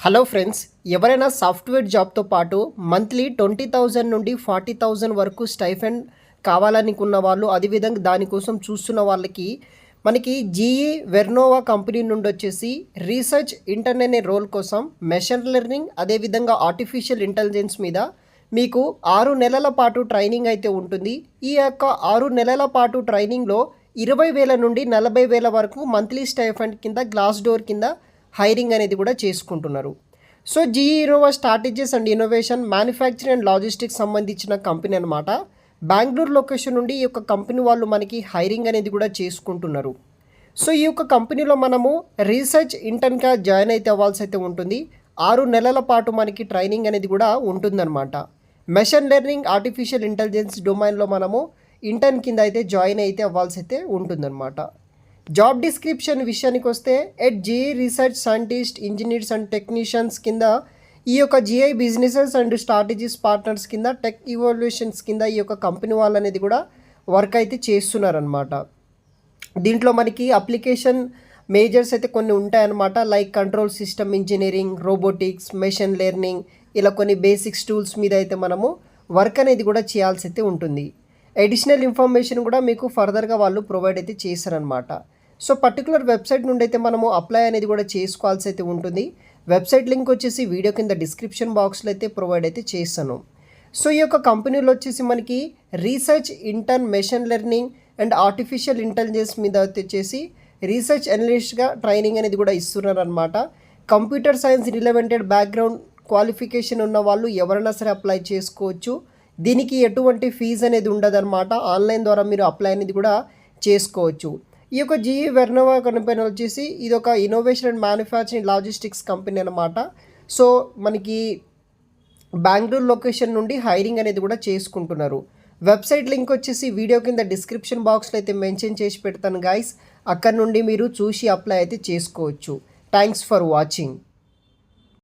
Hello friends, ఎవరైనా software జాబ్తో పాటు monthly 20,000 నుండి 40,000 వరకు స్టైఫండ్ కావాలనుకున్న వాళ్ళు, అదేవిధంగా దానికోసం చూస్తున్న వాళ్ళకి మనకి జీఈ వెర్నోవా కంపెనీ నుండి వచ్చేసి రీసెర్చ్ ఇంటర్న్ అనే రోల్ కోసం మెషిన్ లెర్నింగ్ అదేవిధంగా ఆర్టిఫిషియల్ ఇంటెలిజెన్స్ మీద మీకు 6 నెలల పాటు ట్రైనింగ్ అయితే ఉంటుంది. ఈ యొక్క 6 నెలల పాటు ట్రైనింగ్లో 20,000 నుండి 40,000 వరకు మంత్లీ స్టైఫండ్ కింద గ్లాస్ డోర్ కింద హైరింగ్ అనేది కూడా చేసుకుంటున్నారు. So GE Innova strategies and innovation manufacturing and logistics సంబంధించిన కంపెనీ అనమాట. బెంగళూరు లొకేషన్ నుండి ఈ యొక్క కంపెనీ వాళ్ళు మనకి హైరింగ్ అనేది కూడా చేసుకుంటున్నారు. సో ఈ యొక్క కంపెనీలో మనము రీసెర్చ్ ఇంటర్న్గా జాయిన్ అయితే అవ్వాల్సి అయితే ఉంటుంది. 6 నెలల పాటు మనకి ట్రైనింగ్ అనేది కూడా ఉంటుందన్నమాట. మెషిన్ లెర్నింగ్ ఆర్టిఫిషియల్ ఇంటెలిజెన్స్ డొమైన్లో మనము ఇంటర్న్ కింద అయితే జాయిన్ అయితే అవ్వాల్సి అయితే ఉంటుందన్నమాట. జాబ్ డిస్క్రిప్షన్ విషయానికి వస్తే GE research scientist engineers and technicians కింద ఈ యొక్క GI businesses and strategies partners కింద టెక్ ఇవాల్యుయేషన్స్ కింద ఈ యొక్క కంపెనీ వాళ్ళు అనేది కూడా వర్క్ అయితే చేస్తున్నారనమాట. దీంట్లో మనకి అప్లికేషన్ మేజర్స్ అయితే కొన్ని ఉంటాయన్నమాట. Like control system engineering, robotics, machine learning, ఇలా కొన్ని బేసిక్స్ టూల్స్ మీద అయితే మనము వర్క్ అనేది కూడా చేయాల్సి అయితే ఉంటుంది. అడిషనల్ ఇన్ఫర్మేషన్ కూడా మీకు ఫర్దర్గా వాళ్ళు ప్రొవైడ్ అయితే చేశారనమాట. సో పర్టికులర్ వెబ్సైట్ నుండి అయితే మనము అప్లై అనేది కూడా చేసుకోవాల్సి అయితే ఉంటుంది. వెబ్సైట్ లింక్ వచ్చేసి వీడియో కింద డిస్క్రిప్షన్ బాక్స్లో అయితే ప్రొవైడ్ అయితే చేస్తాను. సో ఈ యొక్క కంపెనీలో వచ్చేసి మనకి research intern machine learning and artificial intelligence మీద వచ్చేసి రీసెర్చ్ అనలిస్ట్గా ట్రైనింగ్ అనేది కూడా ఇస్తున్నారనమాట. కంప్యూటర్ సైన్స్ రిలవెంటెడ్ బ్యాక్గ్రౌండ్ క్వాలిఫికేషన్ ఉన్న వాళ్ళు ఎవరైనా సరే అప్లై చేసుకోవచ్చు. దీనికి ఎటువంటి ఫీజు అనేది ఉండదన్నమాట. ఆన్లైన్ ద్వారా మీరు అప్లై అనేది కూడా చేసుకోవచ్చు. ఈ యొక్క జీఈ వెర్నోవా కంపెనీ వచ్చేసి ఇది ఒక innovation and manufacturing logistics company అనమాట. సో మనకి బెంగళూరు లొకేషన్ నుండి హైరింగ్ అనేది కూడా చేసుకుంటున్నారు. వెబ్సైట్ లింక్ వచ్చేసి వీడియో కింద డిస్క్రిప్షన్ బాక్స్లో అయితే మెన్షన్ చేసి పెడతాను గైస్. అక్కడ నుండి మీరు చూసి అప్లై అయితే చేసుకోవచ్చు. Thanks for watching.